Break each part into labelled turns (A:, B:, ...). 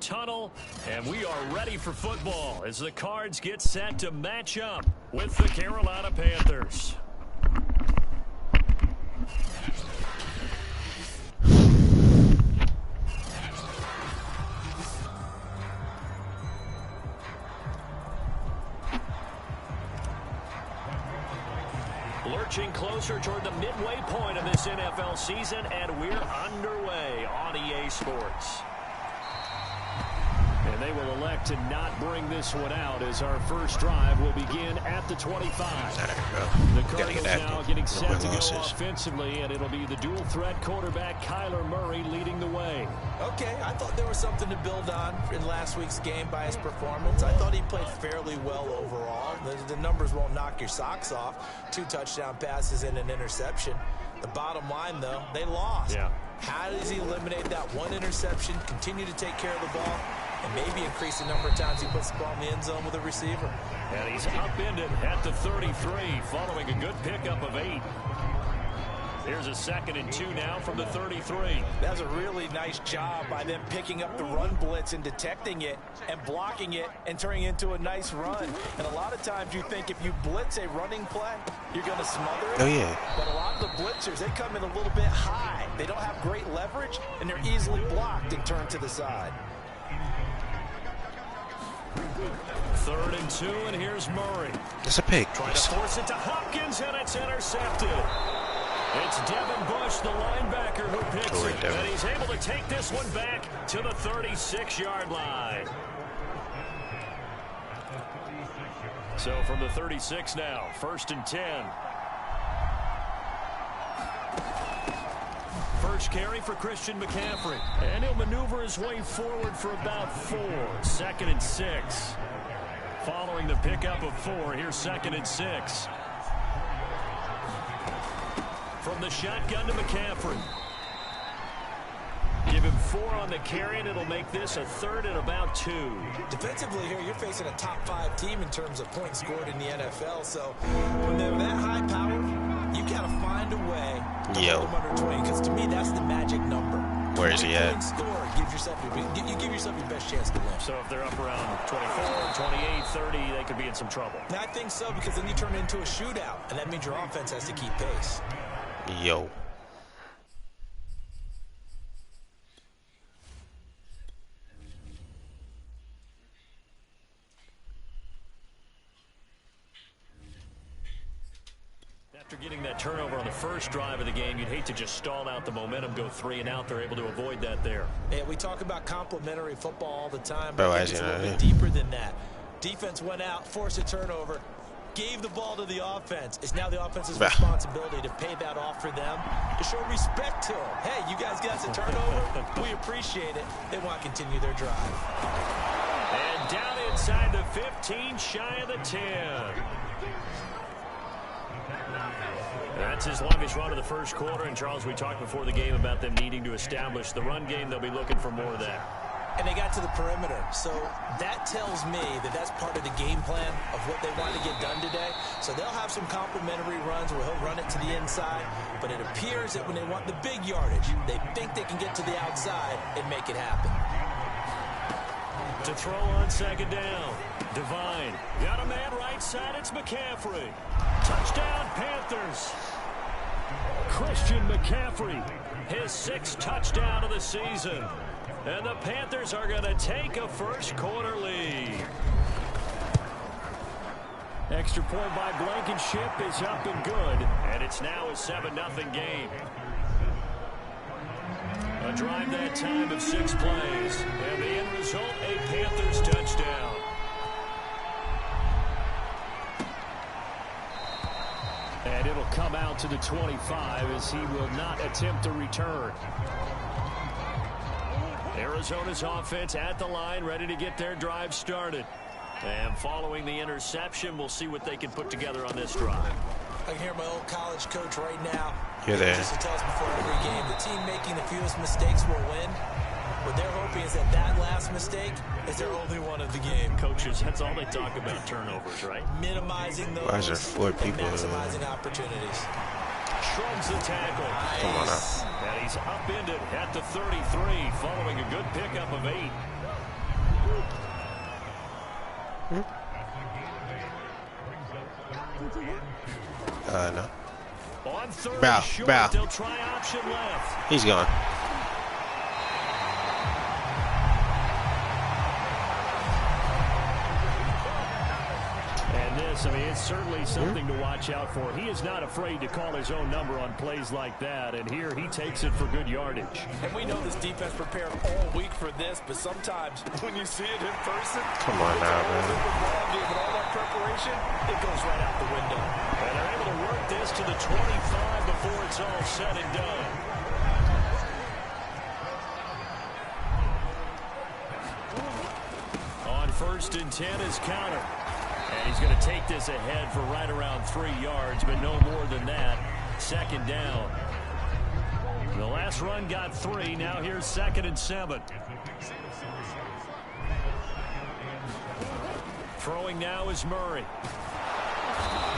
A: tunnel, and we are ready for football as the Cards get set to match up with the Carolina Panthers. Lurching closer toward the midway point of this NFL season, and we're underway on EA Sports. And they will elect to not bring this one out as our first drive will begin at the 25. The Cardinals now getting set to go offensively, and it'll be the dual-threat quarterback Kyler Murray leading the way.
B: Okay, I thought there was something to build on in last week's game by his performance. I thought he played fairly well overall. The numbers won't knock your socks off. 2 touchdown passes and an interception. The bottom line, though, they lost.
A: Yeah.
B: How does he eliminate that one interception, continue to take care of the ball, and maybe increase the number of times he puts the ball in the end zone with a receiver?
A: And he's upended at the 33 following a good pickup of 8. Here's a 2nd and 2 now from the 33.
B: That's a really nice job by them picking up the run blitz and detecting it and blocking it and turning it into a nice run. And a lot of times you think if you blitz a running play, you're going to smother it.
C: Oh, yeah.
B: But a lot of the blitzers, they come in a little bit high. They don't have great leverage, and they're easily blocked and turned to the side.
A: 3rd and 2, and here's Murray.
C: It's a pick.
A: Trying to force it to Hopkins, and it's intercepted. It's Devin Bush, the linebacker, who picks it. And he's able to take this one back to the 36-yard line. So from the 36 now, 1st and 10. First carry for Christian McCaffrey. And he'll maneuver his way forward for about 4. 2nd and 6. Following the pickup of 4, here's 2nd and 6. From the shotgun to McCaffrey. Give him 4 on the carry, and it'll make this a 3rd and about 2.
B: Defensively here, you're facing a top 5 team in terms of points scored in the NFL. So when they're that high powered, you got to find a way to hold them under 20. Because to me, that's the magic number.
C: Where is he at?
B: Score, you give yourself your best chance to win.
A: So if they're up around 24, 28, 30, they could be in some trouble.
B: I think so, because then you turn it into a shootout, and that means your offense has to keep pace.
C: Yo.
A: After getting that turnover on the first drive of the game, you'd hate to just stall out the momentum, go 3 and out. They're able to avoid that there.
B: Yeah, we talk about complementary football all the time, but
C: Bro,
B: it's a little bit deeper than that. Defense went out, forced a turnover, gave the ball to the offense. It's now the offense's responsibility to pay that off for them, to show respect to them. Hey, you guys got the turnover. We appreciate it. They want to continue their drive.
A: And down inside the 15, shy of the 10. That's his longest run of the first quarter. And, Charles, we talked before the game about them needing to establish the run game. They'll be looking for more of that.
B: And they got to the perimeter. So that tells me that that's part of the game plan of what they want to get done today. So they'll have some complimentary runs where he'll run it to the inside. But it appears that when they want the big yardage, they think they can get to the outside and make it happen.
A: To throw on 2nd down. Devine. Got a man right side. It's McCaffrey. Touchdown, Panthers. Christian McCaffrey. His 6th touchdown of the season. And the Panthers are going to take a first quarter lead. Extra point by Blankenship is up and good. And it's now a 7-0 game. A drive that time of 6 plays. And the end result, a Panthers touchdown. And it'll come out to the 25 as he will not attempt to return. Arizona's offense at the line, ready to get their drive started. And following the interception, we'll see what they can put together on this drive.
B: I can hear my old college coach right now.
C: You're there.
B: Just to tell us before every game, the team making the fewest mistakes will win. What they're hoping is that last mistake is their only one of the game.
A: Coaches, that's all they talk about, turnovers, right?
B: Minimizing those.
C: Why is there 4 people?
B: Maximizing opportunities.
A: Shrugs the tackle.
B: Nice.
C: Come on now.
A: And he's upended at the 33 following a good pickup of 8.
C: No.
A: On third
C: Bow,
A: short,
C: bow.
A: they'll try option left.
C: He's gone.
A: And this, I mean, it's certainly something to watch out for. He is not afraid to call his own number on plays like that, and here he takes it for good yardage.
B: And we know this defense prepared all week for this, but sometimes when you see it in person,
C: Come on now, man.
B: With all that preparation, it goes right out the window.
A: And they're able to work this to the 25 before it's all said and done. On 1st and 10 is counter. And he's going to take this ahead for right around 3 yards, but no more than that. 2nd down. The last run got 3. Now here's 2nd and 7. Throwing now is Murray.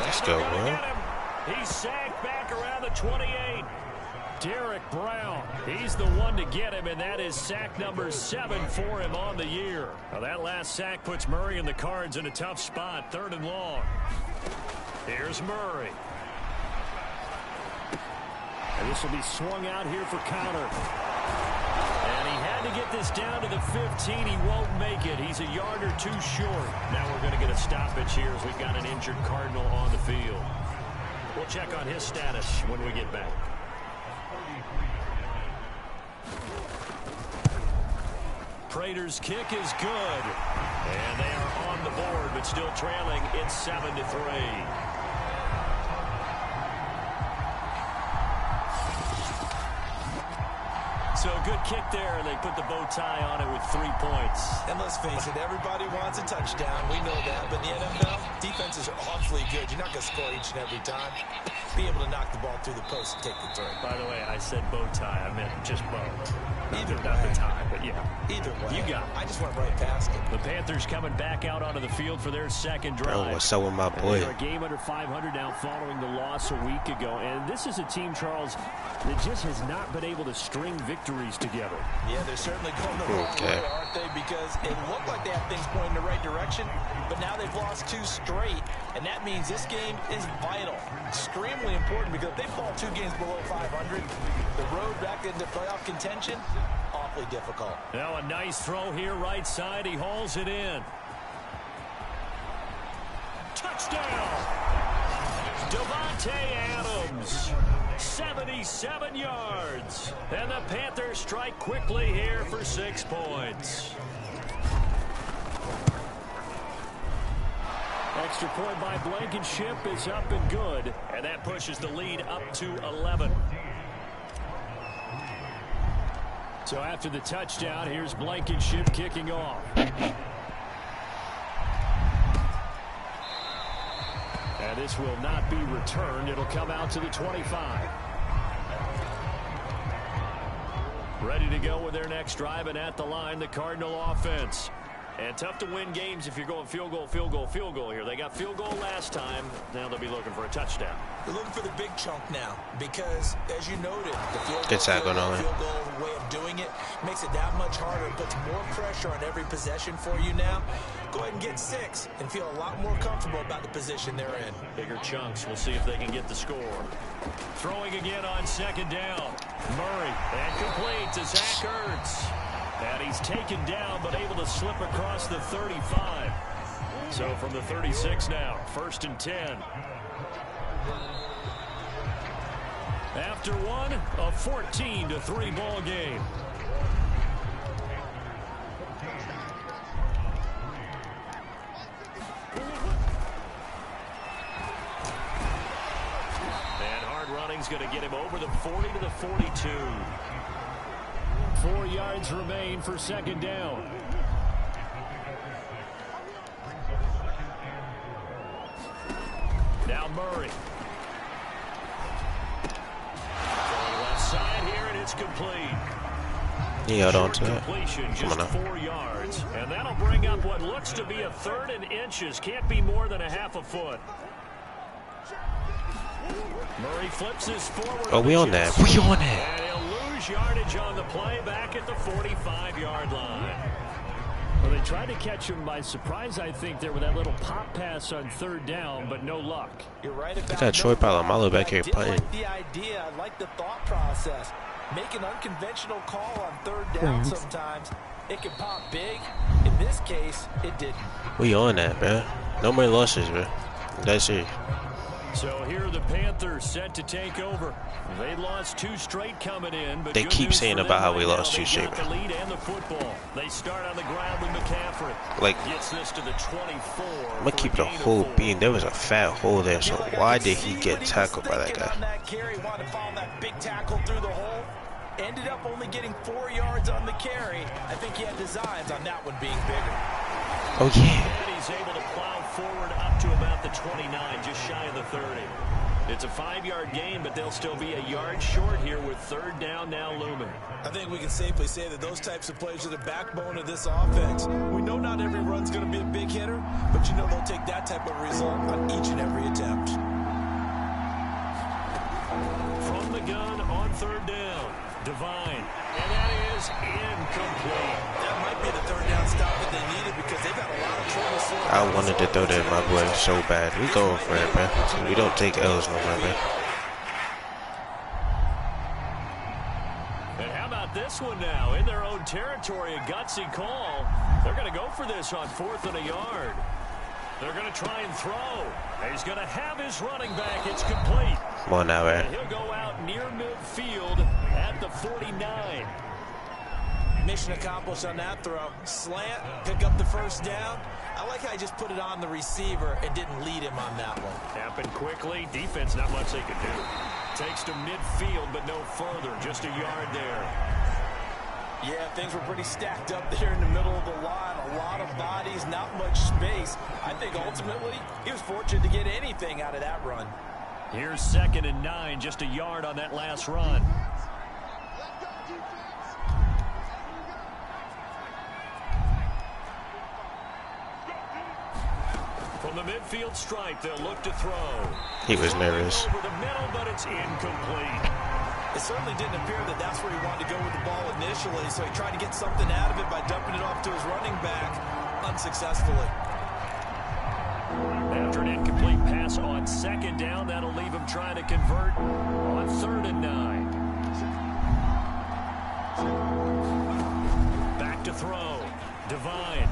C: Let's go, man.
A: He's sacked back around the 28. Derek Brown, he's the one to get him, and that is sack number 7 for him on the year. Now that last sack puts Murray and the Cards in a tough spot, 3rd and long. Here's Murray. And this will be swung out here for counter. And he had to get this down to the 15. He won't make it. He's a yard or 2 short. Now we're going to get a stoppage here as we've got an injured Cardinal on the field. We'll check on his status when we get back. Prater's kick is good. And they are on the board, but still trailing. It's 7-3. So a good kick there, and they put the bow tie on it with 3 points.
B: And let's face it, everybody wants a touchdown. We know that. But in the NFL, defenses are awfully good. You're not going to score each and every time. Be able to knock the ball through the post and take the turn.
A: By the way, I said bow tie. I meant just bow.
B: Either
A: not the tie, but yeah.
B: Either way.
A: You got it.
B: I just went right past it.
A: The Panthers coming back out onto the field for their 2nd drive.
C: Bro, what's up with my boy?
A: They're a game under 500 now following the loss a week ago. And this is a team, Charles, that just has not been able to string victories together.
B: Yeah, they're certainly going the wrong way, aren't they? Because it looked like they have things pointing in the right direction, but now they've lost 2 straight, and that means this game is vital. Extremely important, because if they fall 2 games below 500, the road back into playoff contention, awfully difficult.
A: Now a nice throw here right side. He hauls it in. Touchdown! Davante Adams. 77 yards. And the Panthers strike quickly here for 6 points. Extra point by Blankenship is up and good. And that pushes the lead up to 11. So after the touchdown, here's Blankenship kicking off. And this will not be returned. It'll come out to the 25. Ready to go with their next drive, and at the line, the Cardinal offense. And tough to win games if you're going field goal, field goal, field goal here. They got field goal last time. Now they'll be looking for a touchdown.
B: They're looking for the big chunk now because, as you noted, the field goal way of doing it makes it that much harder. It puts more pressure on every possession for you now. Go ahead and get 6 and feel a lot more comfortable about the position they're in.
A: Bigger chunks. We'll see if they can get the score. Throwing again on 2nd down. Murray, and complete to Zach Ertz. And he's taken down, but able to slip across the 35. So from the 36 now, 1st and 10. After one, a 14-3 ball game. And hard running's going to get him over the 40 to the 42. 4 yards remain for 2nd down. Now Murray. Going left side here, and it's complete.
C: He held on to it.
A: Completion, just 4 yards. And that'll bring up what looks to be a 3rd and inches. Can't be more than a half a foot. Murray flips his forward.
C: Oh, we on that. We on that.
A: And he'll lose yardage on the play back at the 45-yard line. Well, they tried to catch him by surprise, I think, there with that little pop pass on 3rd down, but no luck.
B: You're right about
C: I got Troy Polamalu back here punting.
B: I like the idea. I like the thought process. Make an unconventional call on 3rd down sometimes. It can pop big. In this case, it didn't.
C: We on that, bro. No more losses, bro. That's it.
A: So here are the Panthers set to take over. They lost 2 straight coming in, but
C: they keep saying about how we lost 2 straight.
A: The lead and the football. They start on the ground with McCaffrey.
C: Like,
A: gets this to the 24.
C: I'm gonna keep the whole being. There was a fat hole there, so why did he get tackled by that guy?
B: That carry, wanted to follow that big tackle through the hole. Ended up only getting 4 yards on the carry. I think he had designs on that one being bigger.
C: Oh yeah.
A: And he's able to plow forward up to about the 29, just shy of the 30. It's a 5-yard gain, but they'll still be a yard short here with 3rd down now looming.
B: I think we can safely say that those types of plays are the backbone of this offense. We know not every run's going to be a big hitter, but you know they'll take that type of result on each and every attempt.
A: From the gun on 3rd down, Devine, and that is incomplete.
B: That might be the 3rd down stop that they needed because they've got a lot of trouble.
C: I wanted to throw that, my boy, so bad. We going for it, man. We don't take L's no more, man.
A: And how about this one now? In their own territory, a gutsy call. They're going to go for this on 4th and a yard. They're going to try and throw. He's going to have his running back. It's complete.
C: Come on now, man.
A: And he'll go out near midfield at the 49.
B: Mission accomplished on that throw. Slant, pick up the 1st down. I like how he just put it on the receiver and didn't lead him on that one.
A: Happened quickly. Defense, not much they could do. Takes to midfield, but no further. Just a yard there.
B: Yeah, things were pretty stacked up there in the middle of the line. A lot of bodies, not much space. I think ultimately he was fortunate to get anything out of that run.
A: Here's 2nd and 9, just a yard on that last run. From the midfield stripe, they'll look to throw.
C: He was nervous.
A: Over the middle, but it's incomplete.
B: It certainly didn't appear that that's where he wanted to go with the ball initially, so he tried to get something out of it by dumping it off to his running back unsuccessfully.
A: After an incomplete pass on 2nd down, that'll leave him trying to convert on 3rd and 9. Back to throw. Devine.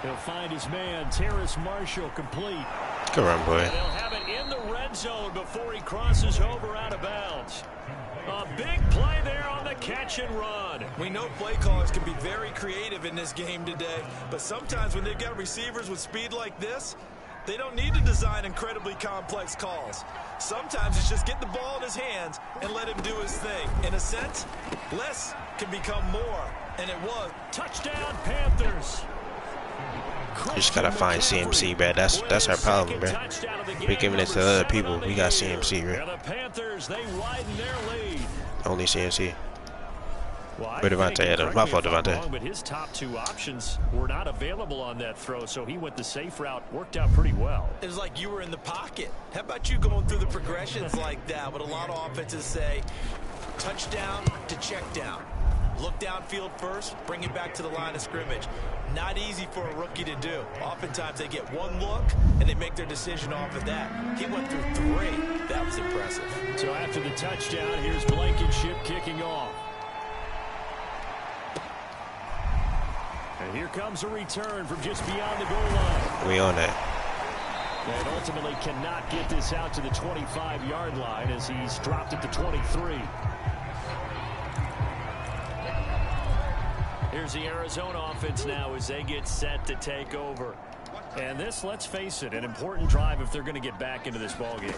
A: He'll find his man, Terrace Marshall, complete.
C: Good run, boy.
A: And they'll have it in the red zone before he crosses over out of bounds. A big play there on the catch and run.
B: We know play callers can be very creative in this game today, but sometimes when they've got receivers with speed like this, they don't need to design incredibly complex calls. Sometimes it's just get the ball in his hands and let him do his thing. In a sense, less can become more, and it was.
A: Touchdown, Panthers.
C: You just gotta find CMC, bro. That's our problem, bro. We're giving it to other people. We got CMC, bro.
A: The Panthers, they widen their lead.
C: Only CMC.
A: Well,
C: Where Devontae at him? My fault, Devontae.
A: But his top 2 options were not available on that throw, so he went the safe route. Worked out pretty well.
B: It was like you were in the pocket. How about you going through the progressions like that? What a lot of offenses say, touchdown to check down. Look downfield first, bring it back to the line of scrimmage. Not easy for a rookie to do. Oftentimes they get one look and they make their decision off of that. He went through 3. That was impressive.
A: So after the touchdown, here's Blankenship kicking off. And here comes a return from just beyond the goal line.
C: We on that.
A: And ultimately cannot get this out to the 25-yard line as he's dropped at the 23. Here's the Arizona offense now as they get set to take over. And this, let's face it, an important drive if they're going to get back into this ballgame.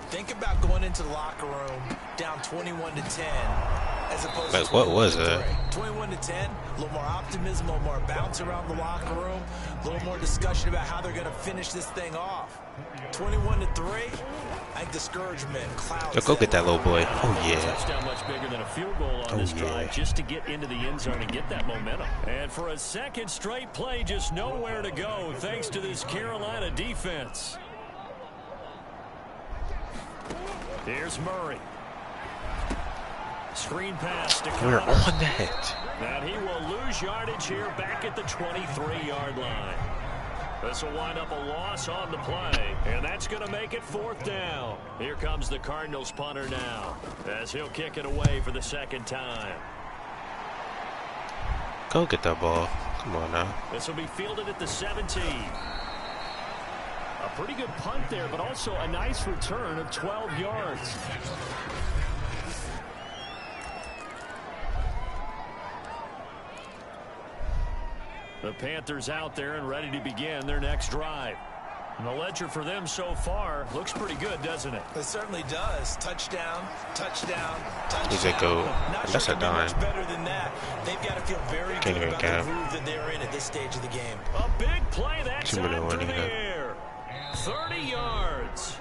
B: Think about going into the locker room down 21-10 as opposed
C: like,
B: to
C: what was that?
B: 21-10, a little more optimism, a little more bounce around the locker room, a little more discussion about how they're going to finish this thing off. 21-3, I think discouragement clouds.
C: Yo, go get that little boy. Oh yeah.
A: Touchdown much bigger than a field goal on this drive just to get into the end zone and get that momentum. And for a second straight play, just nowhere to go thanks to this Carolina defense. Here's Murray. Screen pass to
C: We're
A: Connor.
C: on that.
A: And he will lose yardage here back at the 23-yard line. This will wind up a loss on the play, and that's going to make it 4th down. Here comes the Cardinals punter now, as he'll kick it away for the 2nd time.
C: Go get that ball. Come on now.
A: This will be fielded at the 17. A pretty good punt there, but also a nice return of 12 yards. The Panthers out there and ready to begin their next drive. And the ledger for them so far looks pretty good, doesn't it?
B: It certainly does. Touchdown, touchdown, touchdown.
C: He's a go. That's a dime.
B: Much better than that. They've got to feel very good about the groove that they're in at this stage of the game.
A: A big play that time through the air. 30 yards.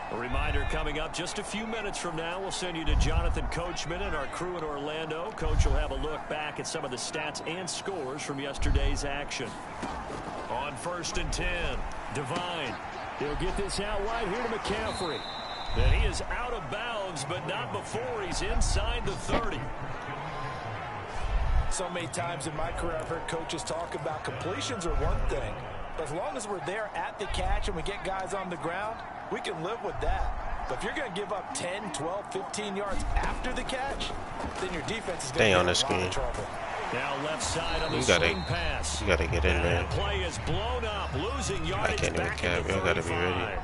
A: A reminder coming up just a few minutes from now. We'll send you to Jonathan Coachman and our crew in Orlando. Coach will have a look back at some of the stats and scores from yesterday's action. On 1st and 10, Devine. He'll get this out wide here to McCaffrey. And he is out of bounds, but not before he's inside the 30.
B: So many times in my career I've heard coaches talk about completions are one thing. But as long as we're there at the catch and we get guys on the ground, we can live with that. But if you're going to give up 10, 12, 15 yards after the catch, then your defense is going to be in a lot of trouble.
A: Now left side on the swing pass.
C: You got to get in there.
A: That play is blown up, losing yardage.
C: I can't even cap. You got to be ready.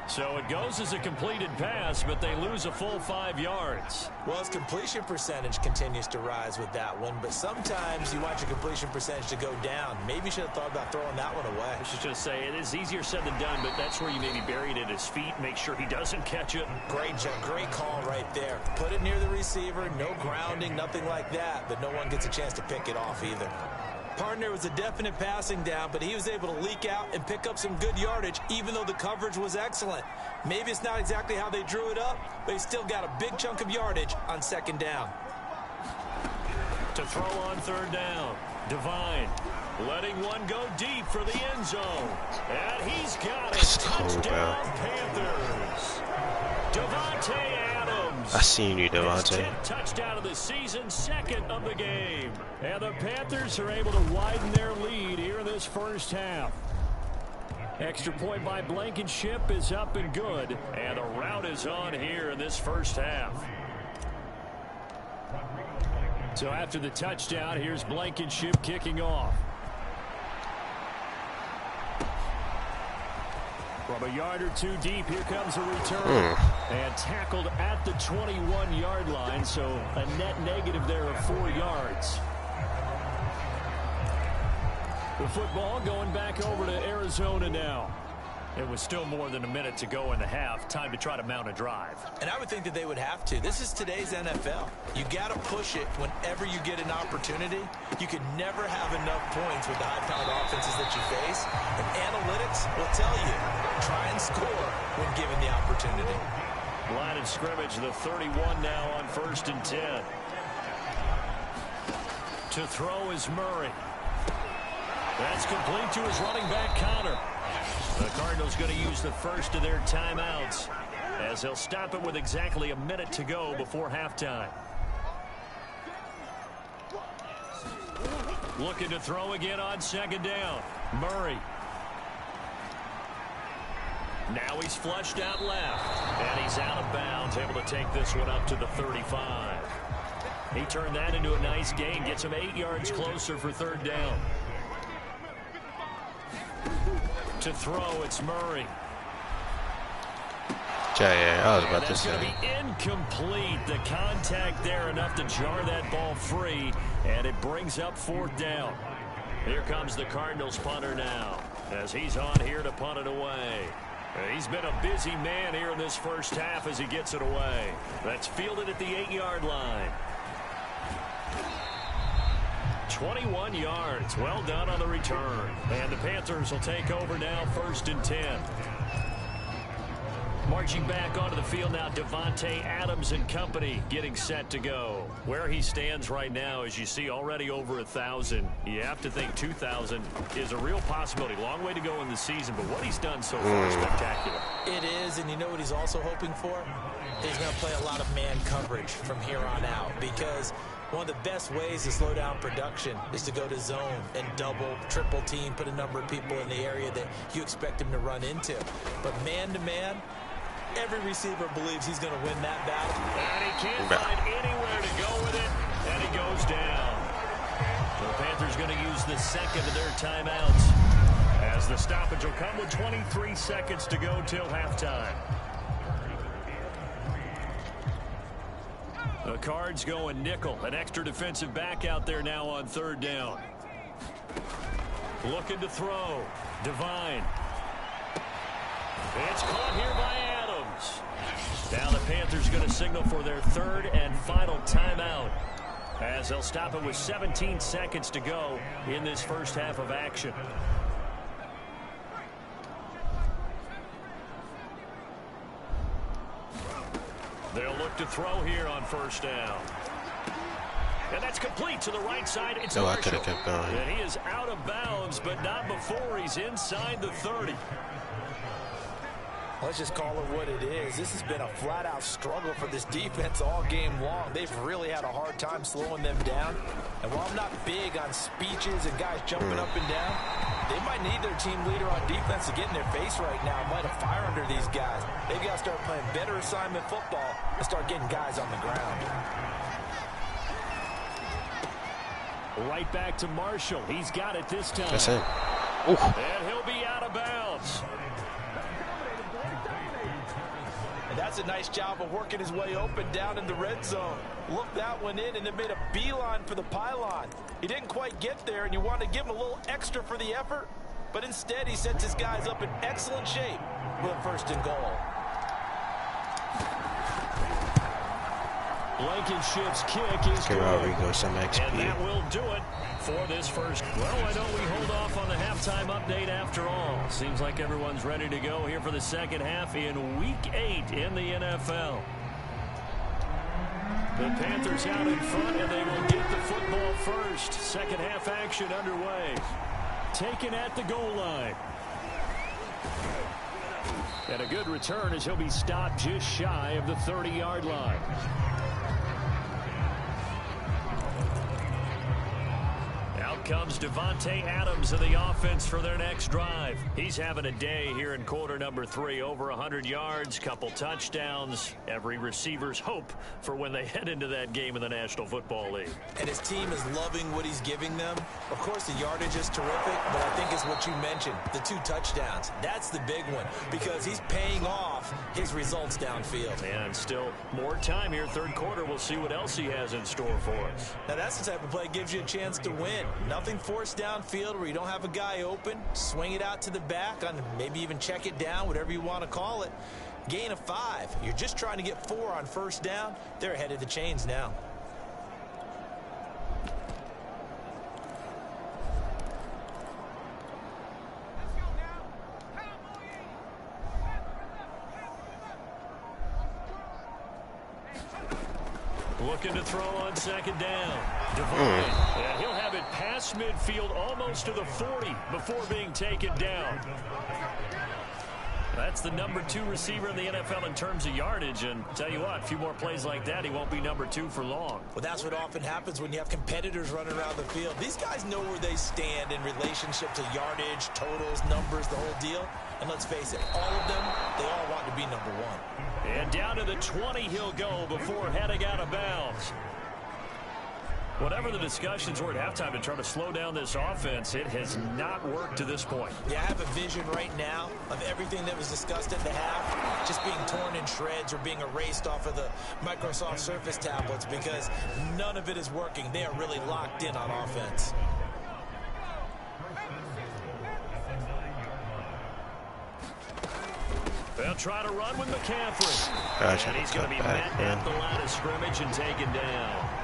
A: So it goes as a completed pass, but they lose a full 5 yards.
B: Well, his completion percentage continues to rise with that one, but sometimes you want your completion percentage to go down. Maybe you should have thought about throwing that one away.
A: I was just going to say, it is easier said than done, but that's where you maybe bury it at his feet, make sure he doesn't catch it.
B: Great job, great call right there. Put it near the receiver, no grounding, nothing like that, but no one gets a chance to pick it off either. Partner was a definite passing down, but he was able to leak out and pick up some good yardage, even though the coverage was excellent. Maybe it's not exactly how they drew it up, but he still got a big chunk of yardage on 2nd down.
A: To throw on 3rd down, Devine letting one go deep for the end zone. And he's got it. Touchdown, Panthers. Devontae Adams.
C: I seen you, Devontae.
A: 10th touchdown of the season, 2nd of the game. And the Panthers are able to widen their lead here in this 1st half. Extra point by Blankenship is up and good. And the route is on here in this 1st half. So after the touchdown, here's Blankenship kicking off. From a yard or two deep, here comes a return. And tackled at the 21-yard line, so a net negative there of 4 yards. The football going back over to Arizona now. It was still more than a minute to go in the half. Time to try to mount a drive.
B: And I would think that they would have to. This is today's NFL. You got to push it whenever you get an opportunity. You can never have enough points with the high-powered offenses that you face. And analytics will tell you, try and score when given the opportunity.
A: Line of scrimmage, the 31 now on 1st and 10. To throw is Murray. That's complete to his running back, Connor. The Cardinals going to use the first of their timeouts as they'll stop it with exactly a minute to go before halftime. Looking to throw again on 2nd down. Murray. Now he's flushed out left. And he's out of bounds, able to take this one up to the 35. He turned that into a nice gain. Gets him 8 yards closer for 3rd down. To throw, it's Murray.
C: Yeah, I was about to say.
A: That's going to be incomplete. The contact there enough to jar that ball free, and it brings up 4th down. Here comes the Cardinals punter now, as he's on here to punt it away. He's been a busy man here in this 1st half as he gets it away. That's fielded at the 8-yard line. 21 yards. Well done on the return. And the Panthers will take over now, 1st and 10. Marching back onto the field now, Devontae Adams and company getting set to go. Where he stands right now, as you see, already over 1,000. You have to think 2,000 is a real possibility. Long way to go in the season, but what he's done so far is spectacular.
B: It is, and you know what he's also hoping for? he's going to play a lot of man coverage from here on out, because one of the best ways to slow down production is to go to zone and double, triple team, put a number of people in the area that you expect him to run into. But man-to-man, every receiver believes he's going to win that battle.
A: And he can't find anywhere to go with it, and he goes down. The Panthers going to use the second of their timeouts, as the stoppage will come with 23 seconds to go till halftime. The Cards going nickel, an extra defensive back out there now on third down. Looking to throw. Devine. It's caught here by Adams. Now the Panthers going to signal for their third and final timeout, as they'll stop it with 17 seconds to go in this first half of action. They'll look to throw here on first down. And that's complete to the right side. It's
C: I could have kept going.
A: And he is out of bounds, but not before he's inside the 30.
B: Let's just call it what it is. This has been a flat-out struggle for this defense all game long. They've really had a hard time slowing them down. And while I'm not big on speeches and guys jumping up and down, they might need their team leader on defense to get in their face right now, light a fire under these guys. They've got to start playing better assignment football and start getting guys on the ground.
A: Right back to Marshall. He's got it this time.
C: That's it.
A: Ooh. And he'll be out of bounds.
B: And that's a nice job of working his way open down in the red zone. Looked that one in and then made a beeline for the pylon. He didn't quite get there, and you want to give him a little extra for the effort, but instead he sets his guys up in excellent shape with a first and goal.
A: Blankenship's kick is good.
C: Go some XP.
A: And that will do it for this first. Well, why don't we hold off on the halftime update after all? Seems like everyone's ready to go here for the second half in Week 8 in the NFL. The Panthers out in front, and they will get the football first. Second half action underway. Taken at the goal line. And a good return as he'll be stopped just shy of the 30-yard line. Comes Davante Adams of the offense for their next drive. He's having a day here in quarter number 3. Over 100 yards, couple touchdowns. Every receiver's hope for when they head into that game in the National Football League.
B: And his team is loving what he's giving them. Of course, the yardage is terrific, but I think it's what you mentioned, the 2 touchdowns. That's the big one, because he's paying off his results downfield.
A: And still more time here, third quarter. We'll see what else he has in store for us.
B: Now, that's the type of play that gives you a chance to win. Nothing forced downfield where you don't have a guy open. Swing it out to the back, on maybe even check it down, whatever you want to call it. Gain of 5. You're just trying to get 4 on first down. They're ahead of the chains now.
A: Looking to throw on second down. Devine. And he'll have it past midfield almost to the 40 before being taken down. That's the number 2 receiver in the NFL in terms of yardage. And tell you what, a few more plays like that, he won't be number 2 for long.
B: Well, that's what often happens when you have competitors running around the field. These guys know where they stand in relationship to yardage, totals, numbers, the whole deal. And let's face it, all of them, they all want to be number 1.
A: And down to the 20 he'll go before heading out of bounds. Whatever the discussions were at halftime to try to slow down this offense, it has not worked to this point.
B: Yeah, I have a vision right now of everything that was discussed at the half just being torn in shreds or being erased off of the Microsoft Surface tablets, because none of it is working. They are really locked in on offense.
A: They'll try to run with McCaffrey. And he's going to be met at the line of scrimmage and taken down.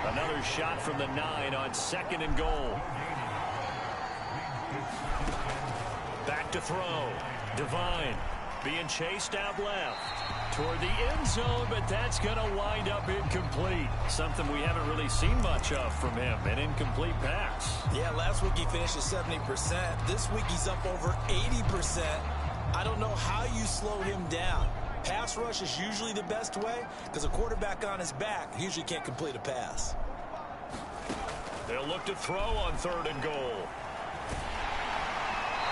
A: Another shot from the 9 on second and goal. Back to throw. Devine being chased out left toward the end zone, but that's going to wind up incomplete. Something we haven't really seen much of from him, an incomplete pass.
B: Yeah, last week he finished at 70%. This week he's up over 80%. I don't know how you slow him down. Pass rush is usually the best way because a quarterback on his back usually can't complete a pass.
A: They'll look to throw on 3rd and goal.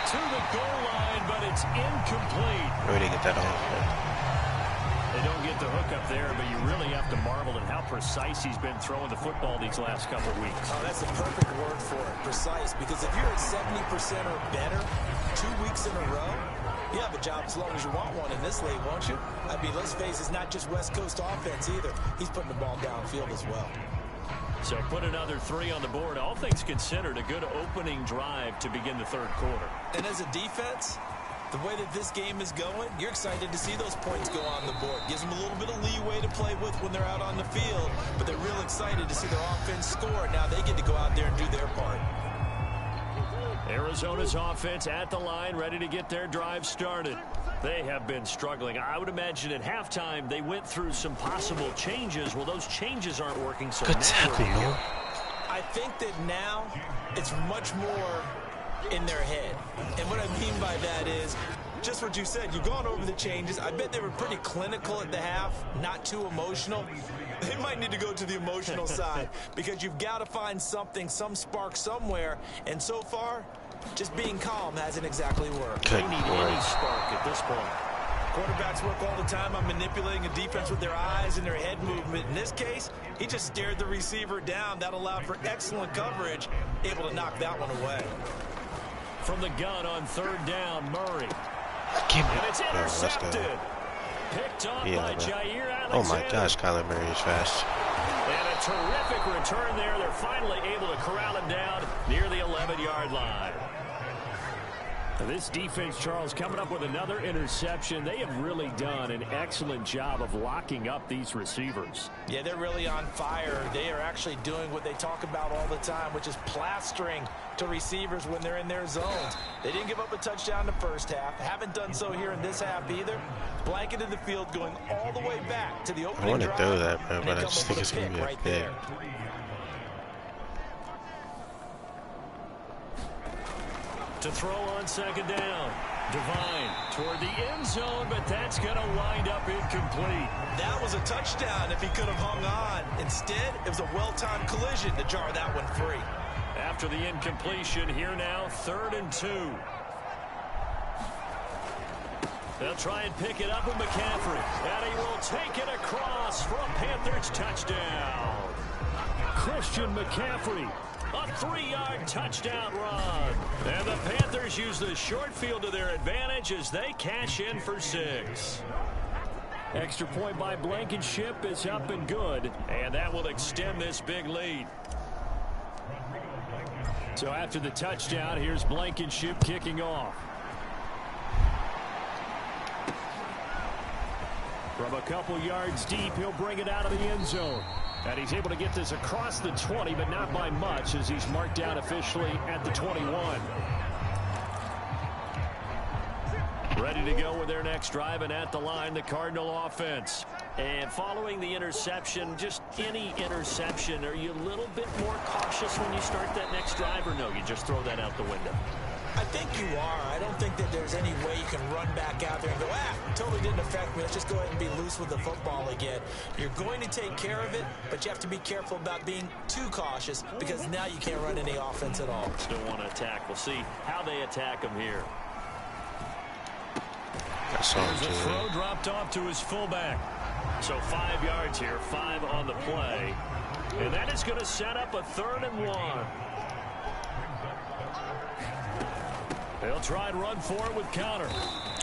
A: To the goal line, but it's incomplete.
C: Where did he get that off?
A: They don't get the hook up there, but you really have to marvel at how precise he's been throwing the football these last couple of weeks.
B: Oh, that's the perfect word for it, precise, because if you're at 70% or better 2 weeks in a row, you have a job as long as you want one in this league, won't you? I mean, let's face it, it's not just West Coast offense either. He's putting the ball downfield as well.
A: So put another 3 on the board. All things considered, a good opening drive to begin the 3rd quarter.
B: And as a defense, the way that this game is going, you're excited to see those points go on the board. Gives them a little bit of leeway to play with when they're out on the field, but they're real excited to see their offense score. Now they get to go out there and do their part.
A: Arizona's offense at the line, ready to get their drive started. They have been struggling. I would imagine at halftime they went through some possible changes. Well, those changes aren't working so
C: Good tackle, man.
B: I think that now it's much more in their head. And what I mean by that is just what you said. You've gone over the changes. I bet they were pretty clinical at the half, not too emotional. They might need to go to the emotional side because you've got to find something, some spark somewhere. And so far, just being calm hasn't exactly worked.
A: They need any spark at this point.
B: Quarterbacks work all the time on manipulating a defense with their eyes and their head movement. In this case, he just stared the receiver down. That allowed for excellent coverage, able to knock that one away.
A: From the gun on 3rd down, Murray.
C: And
A: it's intercepted. Picked off by Jair Alexander.
C: Oh my gosh, Kyler Murray is fast.
A: And a terrific return there. They're finally able to corral him down near the 11-yard line. This defense, Charles, coming up with another interception. They have really done an excellent job of locking up these receivers.
B: Yeah, they're really on fire. They are actually doing what they talk about all the time, which is plastering to receivers when they're in their zones. They didn't give up a touchdown in the first half. Haven't done so here in this half either. Blanketed the field going all the way back to the opening drive.
C: I want to throw that, man, but I just think it's going to be a pick.
A: To throw on 2nd down. Devine toward the end zone, but that's going to wind up incomplete.
B: That was a touchdown if he could have hung on. Instead, it was a well-timed collision to jar that one free.
A: After the incompletion, here now, 3rd and 2. They'll try and pick it up with McCaffrey. And he will take it across for a Panthers touchdown. Christian McCaffrey. A 3-yard touchdown run. And the Panthers use the short field to their advantage as they cash in for 6. Extra point by Blankenship is up and good. And that will extend this big lead. So after the touchdown, here's Blankenship kicking off. From a couple yards deep, he'll bring it out of the end zone. And he's able to get this across the 20, but not by much as he's marked down officially at the 21. Ready to go with their next drive, and at the line, the Cardinal offense. And following the interception, just any interception, are you a little bit more cautious when you start that next drive, or no, you just throw that out the window?
B: I think you are. I don't think that there's any way you can run back out there and go, totally didn't affect me. Let's just go ahead and be loose with the football again. You're going to take care of it, but you have to be careful about being too cautious because now you can't run any offense at all.
A: Still want to attack. We'll see how they attack him here. There's a throw dropped off to his fullback. So 5 yards here, 5 on the play. And that is going to set up a 3rd and 1. They'll try and run for it with counter.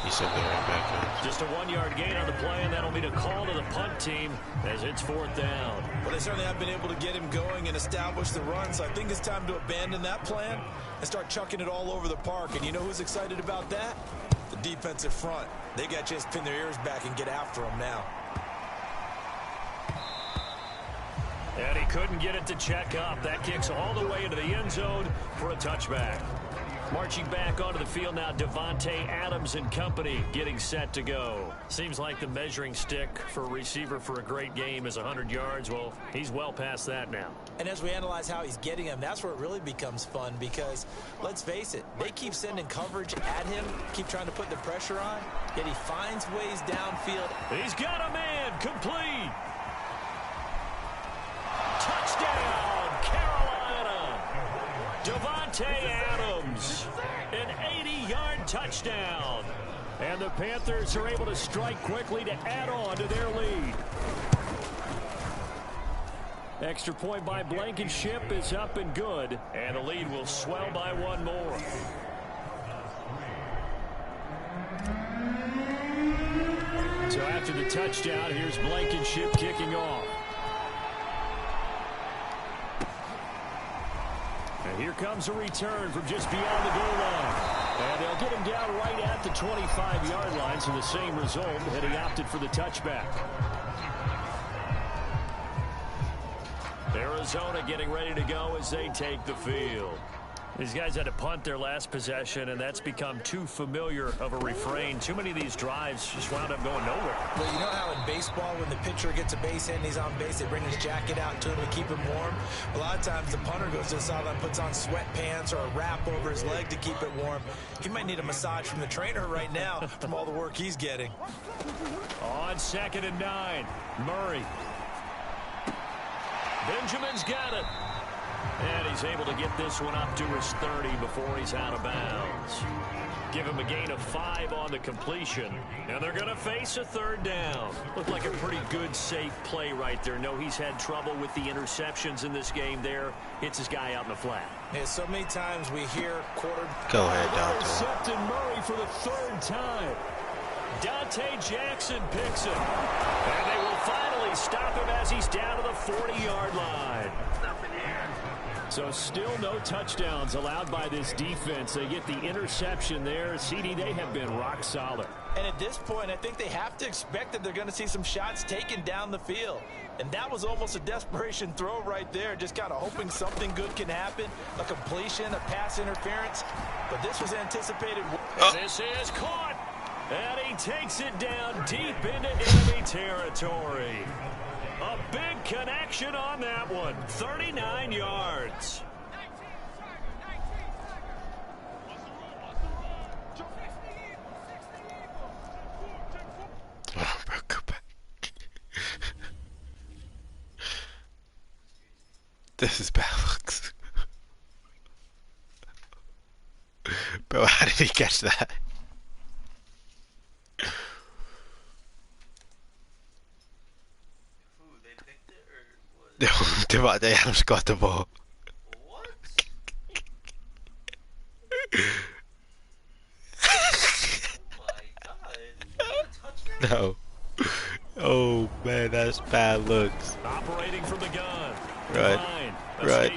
C: He said they're right back.
A: Just a 1-yard gain on the play, and that'll be a call to the punt team as it's 4th down.
B: Well, they certainly have been able to get him going and establish the run, so I think it's time to abandon that plan and start chucking it all over the park. And you know who's excited about that? The defensive front. They got a chance to pin their ears back and get after him now.
A: And he couldn't get it to check up. That kicks all the way into the end zone for a touchback. Marching back onto the field now, Davante Adams and company getting set to go. Seems like the measuring stick for a receiver for a great game is 100 yards. Well, he's well past that now. And as we analyze how he's getting them, that's where it really becomes fun because, let's face it, they keep sending coverage at him, keep trying to put the pressure on.
B: yet he finds ways downfield.
A: He's got a man, complete. Touchdown, Carolina. Davante Adams, an 80-yard touchdown. And the Panthers are able to strike quickly to add on to their lead. Extra point by Blankenship is up and good. And the lead will swell by one more. So after the touchdown, here's Blankenship kicking off. And here comes a return from just beyond the goal line. And they'll get him down right at the 25-yard line, so the same result, had he opted for the touchback. Arizona getting ready to go as they take the field. These guys had to punt their last possession, and that's become too familiar of a refrain. Too many of these drives just wound up going nowhere.
B: Well, you know how in baseball, when the pitcher gets a base hit and he's on base, they bring his jacket out to him to keep him warm? A lot of times the punter goes to the sideline, puts on sweatpants or a wrap over his leg to keep it warm. He might need a massage from the trainer right now from all the work he's getting.
A: On 2nd and 9, Murray. Benjamin's got it. And he's able to get this one up to his 30 before he's out of bounds. Give him a gain of 5 on the completion. And they're going to face a 3rd down. Looked like a pretty good, safe play right there. No, he's had trouble with the interceptions in this game there. Hits his guy out in the flat.
B: Yeah, so many times we hear
C: Go ahead, Dante.
A: Intercepted Murray for the 3rd time. Dante Jackson picks it. And they will finally stop him as he's down to the 40-yard line. So still no touchdowns allowed by this defense. They get the interception there. CD, they have been rock solid.
B: And at this point, I think they have to expect that they're going to see some shots taken down the field. And that was almost a desperation throw right there, just kind of hoping something good can happen, a completion, a pass interference. But this was anticipated.
A: This is caught. And he takes it down deep into enemy territory. A big connection on that one. 39 yards.
C: Oh, bro, go back. This is bad looks. Bro, how did he catch that? Devine Adams got the ball.
D: What? Oh my God.
C: No. Oh man, that's bad looks.
A: Operating from the gun.
C: Right.
A: Right.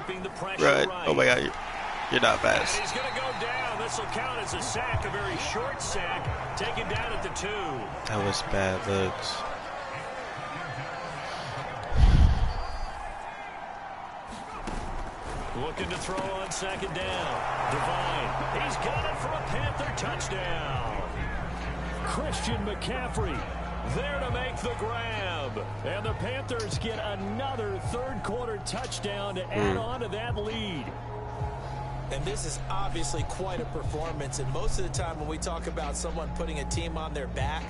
C: Right. Oh my God, you're not fast.
A: And he's going to go down. This will count as a sack, a very short sack. Taken down at the 2.
C: That was bad looks.
A: Looking to throw on 2nd down. Devine. He's got it for a Panther touchdown. Christian McCaffrey there to make the grab. And the Panthers get another 3rd quarter touchdown to add on to that lead.
B: And this is obviously quite a performance. And most of the time when we talk about someone putting a team on their back,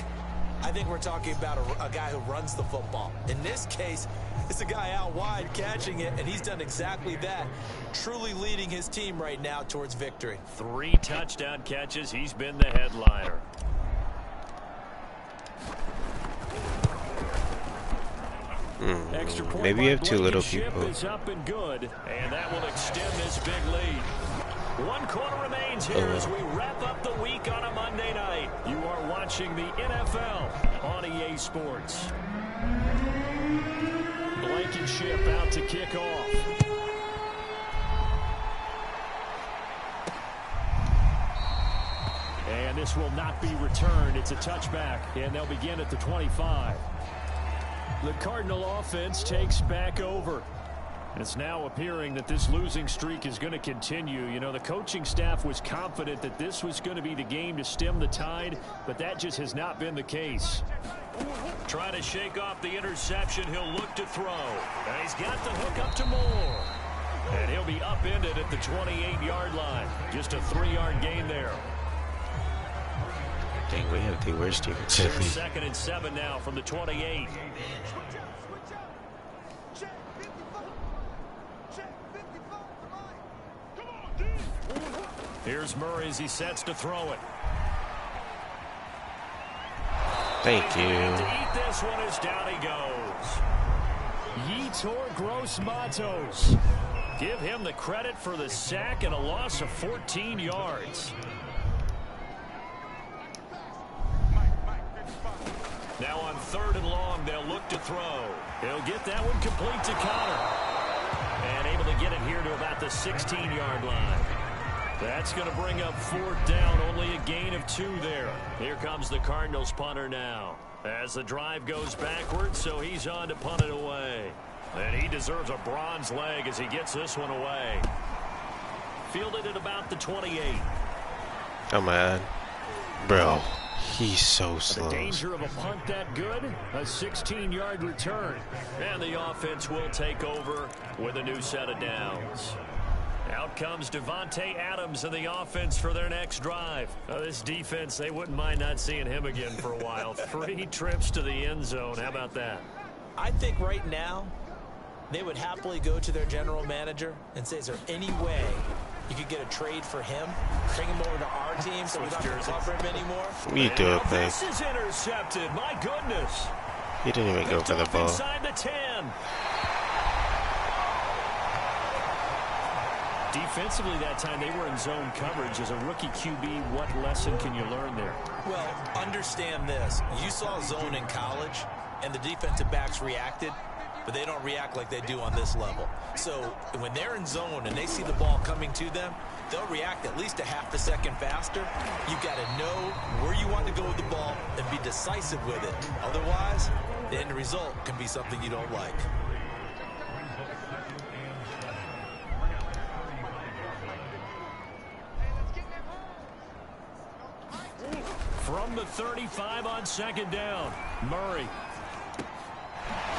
B: I think we're talking about a guy who runs the football. In this case, it's a guy out wide catching it, and he's done exactly that, truly leading his team right now towards victory.
A: 3 touchdown catches. He's been the headliner. Extra point.
C: Maybe you have too little people.
A: Is up and good, and that will extend this big lead. 1 quarter remains here as we wrap up the week on a Monday night. You are watching the NFL on EA Sports. Blankenship out to kick off. And this will not be returned. It's a touchback, and they'll begin at the 25. The Cardinal offense takes back over. It's now appearing that this losing streak is going to continue. You know, the coaching staff was confident that this was going to be the game to stem the tide, but that just has not been the case. Trying to shake off the interception. He'll look to throw. And he's got the hook up to Moore. And he'll be upended at the 28-yard line. Just a 3-yard gain there.
C: Dang, we have the worst defensive league.
A: 2nd and 7 now from the 28. Here's Murray as he sets to throw it.
C: Thank you.
A: To eat this one as down he goes. Yetur Gross-Matos. Give him the credit for the sack and a loss of 14 yards. Now on 3rd and long, they'll look to throw. He'll get that one complete to Connor. And able to get it here to about the 16-yard line. That's going to bring up 4th down, only a gain of 2 there. Here comes the Cardinals punter now. As the drive goes backwards, so he's on to punt it away. And he deserves a bronze leg as he gets this one away. Fielded at about the 28.
C: Oh, man. Bro, he's so slow.
A: The danger of a punt that good? A 16-yard return. And the offense will take over with a new set of downs. Out comes Devontae Adams and the offense for their next drive. This defense, they wouldn't mind not seeing him again for a while. 3 trips to the end zone. How about that?
B: I think right now they would happily go to their general manager and say, is there any way you could get a trade for him? Bring him over to our team so we don't have to cover him anymore?
C: We do it, babe.
A: This is intercepted. My goodness.
C: He didn't even go for the ball.
A: Inside the 10. Defensively that time, they were in zone coverage. As a rookie QB, what lesson can you learn there?
B: Well, understand this. You saw zone in college, and the defensive backs reacted, but they don't react like they do on this level. So when they're in zone and they see the ball coming to them, they'll react at least a half a second faster. You've got to know where you want to go with the ball and be decisive with it. Otherwise, the end result can be something you don't like.
A: From the 35 on 2nd down, Murray.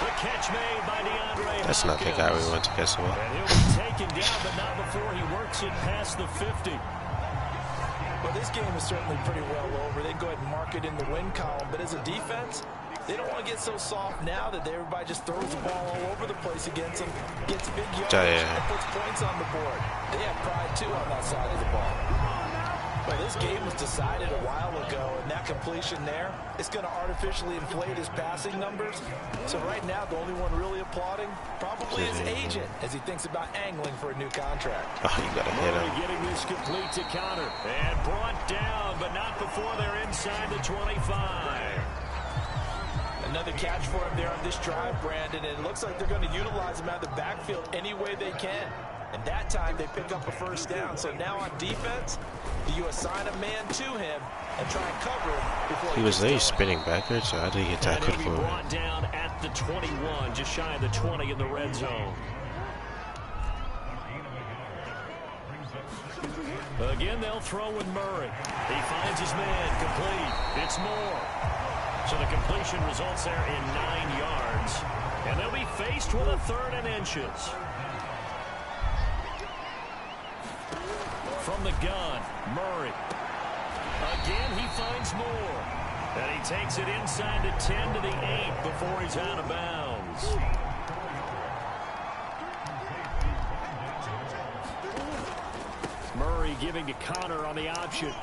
A: The catch made by DeAndre.
C: That's not the guy we want to guess about.
A: And he'll be taken down, but not before he works it past the 50.
B: Well, this game is certainly pretty well over. They can go ahead and mark it in the win column, but as a defense, they don't want to get so soft now that everybody just throws the ball all over the place against them, gets big yardage, and puts points on the board. They have pride, too, on that side of the ball. Well, this game was decided a while ago, and that completion there is going to artificially inflate his passing numbers. So right now, the only one really applauding probably his agent as he thinks about angling for a new contract.
C: Oh, you got to hit him.
A: Getting this complete to Connor. And brought down, but not before they're inside the 25.
B: Another catch for him there on this drive, Brandon, and it looks like they're going to utilize him out of the backfield any way they can. And that time they pick up a 1st down. So now on defense, do you assign a man to him and try and cover him before
C: he was there spinning backwards, so how did he get tackled for?
A: Brought down at the 21, just shy of the 20 in the red zone. Again, they'll throw with Murray. He finds his man, complete. It's Moore. So the completion results there in 9 yards. And they'll be faced with a 3rd and inches. From the gun, Murray. Again, he finds Moore. And he takes it inside the 10 to the 8 before he's out of bounds. Murray giving to Connor on the option.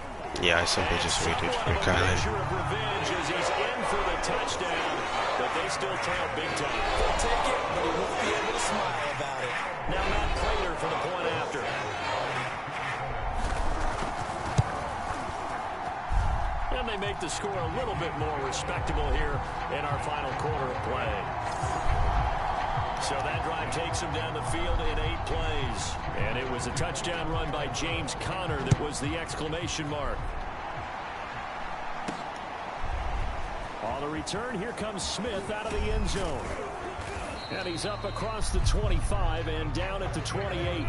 C: Yeah, I simply just waited for Connor.
A: Measure of revenge as he's in for the touchdown, but they still trail big time.
B: He'll take it, but he won't be able to smile about it.
A: Now Matt Prater for the point after. And they make the score a little bit more respectable here in our final quarter of play. So that drive takes him down the field in 8 plays. And it was a touchdown run by James Conner that was the exclamation mark. On the return, here comes Smith out of the end zone. And he's up across the 25 and down at the 28.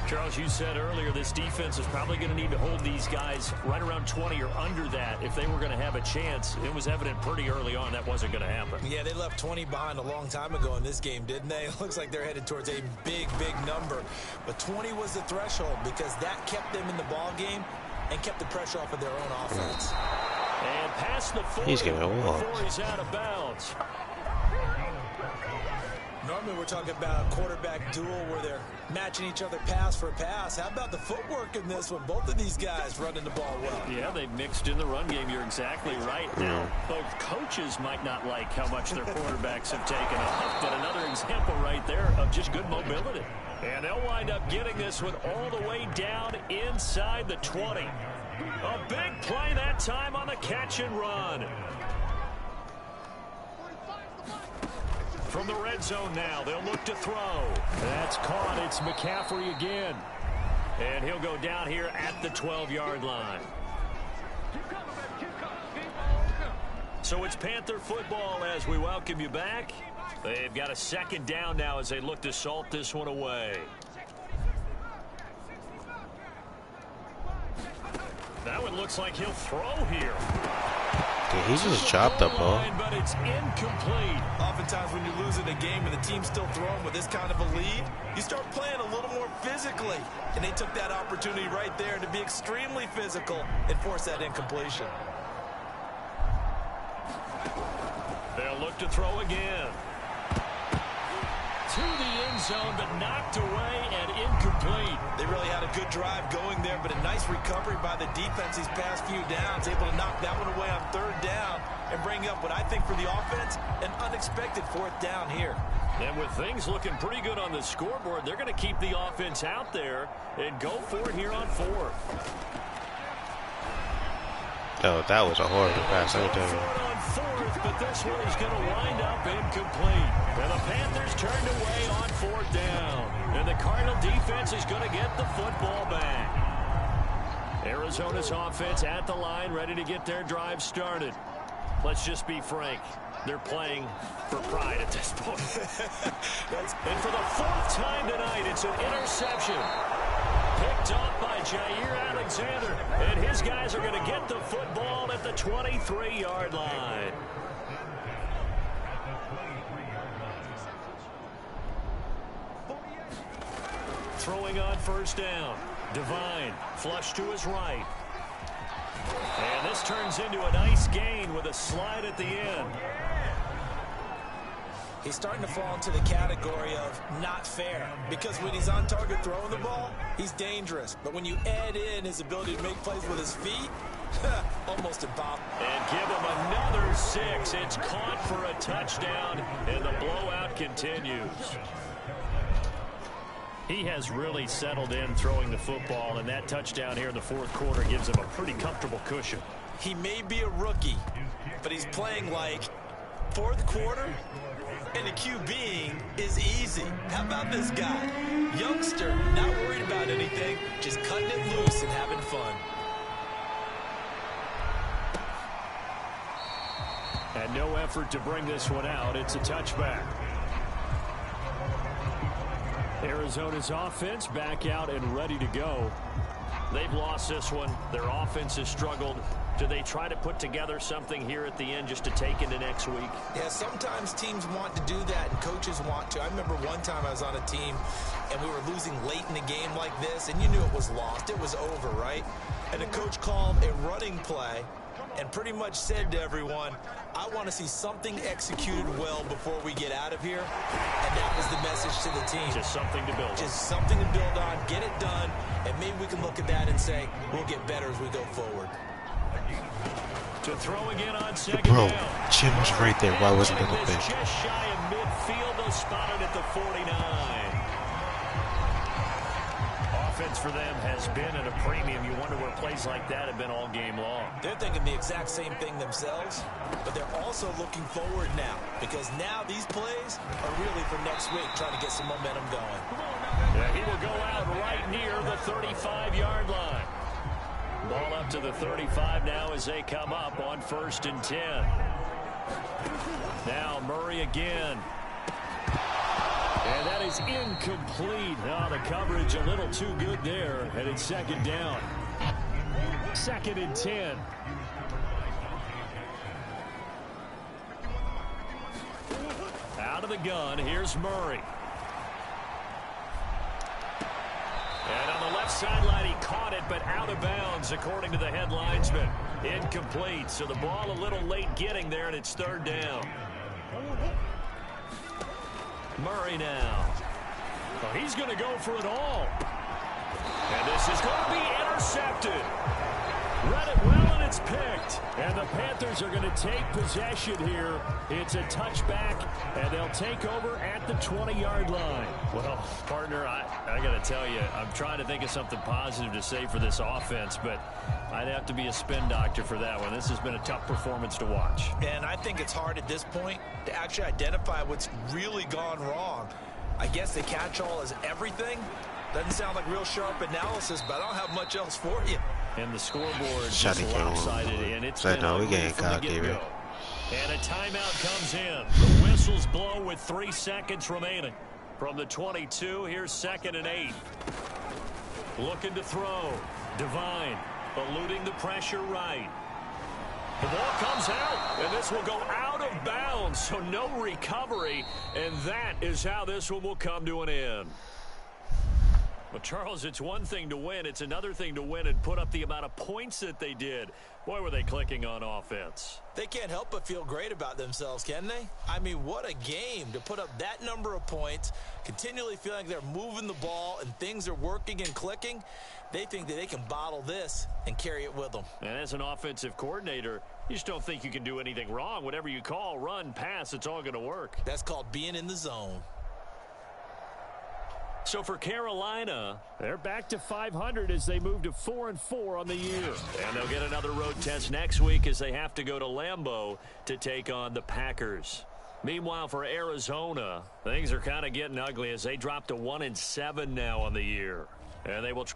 A: Charles, you said earlier this defense is probably going to need to hold these guys right around 20 or under that if they were going to have a chance. It was evident pretty early on that wasn't going to happen.
B: Yeah, they left 20 behind a long time ago in this game, didn't they? It looks like they're headed towards a big, big number. But 20 was the threshold because that kept them in the ball game and kept the pressure off of their own offense.
A: And past the 40
C: He's getting walked.
A: before he's out of bounds.
B: Normally we're talking about a quarterback duel where they're matching each other pass for pass. How about the footwork in this one? Both of these guys running the ball well.
A: Yeah, they've mixed in the run game. You're exactly right. Now, both coaches might not like how much their quarterbacks have taken off, but another example right there of just good mobility. And they'll wind up getting this one all the way down inside the 20. A big play that time on the catch and run. From the red zone now, they'll look to throw. That's caught. It's McCaffrey again. And he'll go down here at the 12-yard line. So it's Panther football as we welcome you back. They've got a second down now as they look to salt this one away. That one looks like he'll throw here.
C: He just chopped the ball.
A: But it's incomplete.
B: Oftentimes when you lose in a game and the team's still throwing with this kind of a lead, you start playing a little more physically. And they took that opportunity right there to be extremely physical and force that incompletion.
A: They'll look to throw again. To the end zone, but knocked away and incomplete.
B: They really had a good drive going there, but a nice recovery by the defense these past few downs, able to knock that one away on third down and bring up what I think for the offense, an unexpected fourth down here.
A: And with things looking pretty good on the scoreboard, they're going to keep the offense out there and go for it here on fourth.
C: Oh, that was a horrible pass. Let me tell you.
A: On fourth, but this one is going to wind up incomplete. And the Panthers turned away on fourth down. And the Cardinal defense is going to get the football back. Arizona's offense at the line, ready to get their drive started. Let's just be frank. They're playing for pride at this point. And for the fourth time tonight, it's an interception. Picked up by Jair Alexander. And his guys are going to get the football at the 23-yard line. Throwing on first down. Devine, flush to his right. And this turns into a nice gain with a slide at the end.
B: He's starting to fall into the category of not fair, because when he's on target throwing the ball, he's dangerous. But when you add in his ability to make plays with his feet, almost impossible.
A: And give him another 6. It's caught for a touchdown, and the blowout continues. He has really settled in throwing the football, and that touchdown here in the fourth quarter gives him a pretty comfortable cushion.
B: He may be a rookie, but he's playing like fourth quarter, and the QBing is easy. How about this guy? Youngster, not worried about anything, just cutting it loose and having fun.
A: And no effort to bring this one out. It's a touchback. Arizona's offense back out and ready to go. They've lost this one. Their offense has struggled. Do they try to put together something here at the end just to take into next week?
B: Yeah, sometimes teams want to do that and coaches want to. I remember one time I was on a team and we were losing late in the game like this, and you knew it was lost. It was over, right? And the coach called a running play and pretty much said to everyone, I want to see something executed well before we get out of here. And that was the message to the team.
A: Just something to build on.
B: Just something to build on, get it done, and maybe we can look at that and say, we'll get better as we go forward.
A: To throw again on second
C: Bro,
A: down.
C: Jim was right there. Why wasn't it open?
A: Just shy of midfield, though spotted at the 49. Offense for them has been at a premium. You wonder where plays like that have been all game long.
B: They're thinking the exact same thing themselves, but they're also looking forward now, because now these plays are really for next week, trying to get some momentum going.
A: Yeah, he will go out right near the 35-yard line. Ball up to the 35 now as they come up on 1st and 10. Now Murray again. And that is incomplete. Now the coverage a little too good there. And it's second down. 2nd and 10. Out of the gun, here's Murray. And on the left sideline. He caught it, but out of bounds, according to the head linesman. Incomplete, so the ball a little late getting there, and it's third down. Murray now. Well, he's going to go for it all. And this is going to be intercepted. Read it well, and it's picked. And the Panthers are going to take possession here. It's a touchback, and they'll take over at the 20-yard line. Well, partner, I got to tell you, I'm trying to think of something positive to say for this offense, but I'd have to be a spin doctor for that one. This has been a tough performance to watch.
B: And I think it's hard at this point to actually identify what's really gone wrong. I guess the catch-all is everything. Doesn't sound like real sharp analysis, but I don't have much else for you.
A: And the scoreboard just lopsided, and it's been
C: no, we
A: ugly
C: getting
A: from the
C: cocky,
A: get-go.
C: man.
A: And a timeout comes in. The whistles blow with 3 seconds remaining. From the 22, here's 2nd and 8. Looking to throw. Devine eluding the pressure right. The ball comes out, and this will go out of bounds, so no recovery, and that is how this one will come to an end. Well, Charles, it's one thing to win. It's another thing to win and put up the amount of points that they did. Boy, were they clicking on offense.
B: They can't help but feel great about themselves, can they? I mean, what a game to put up that number of points, continually feeling like they're moving the ball and things are working and clicking. They think that they can bottle this and carry it with them.
A: And as an offensive coordinator, you just don't think you can do anything wrong. Whatever you call, run, pass, it's all going to work.
B: That's called being in the zone.
A: So for Carolina, they're back to 500 as they move to 4-4 on the year. And they'll get another road test next week as they have to go to Lambeau to take on the Packers. Meanwhile, for Arizona, things are kind of getting ugly as they drop to 1-7 now on the year. And they will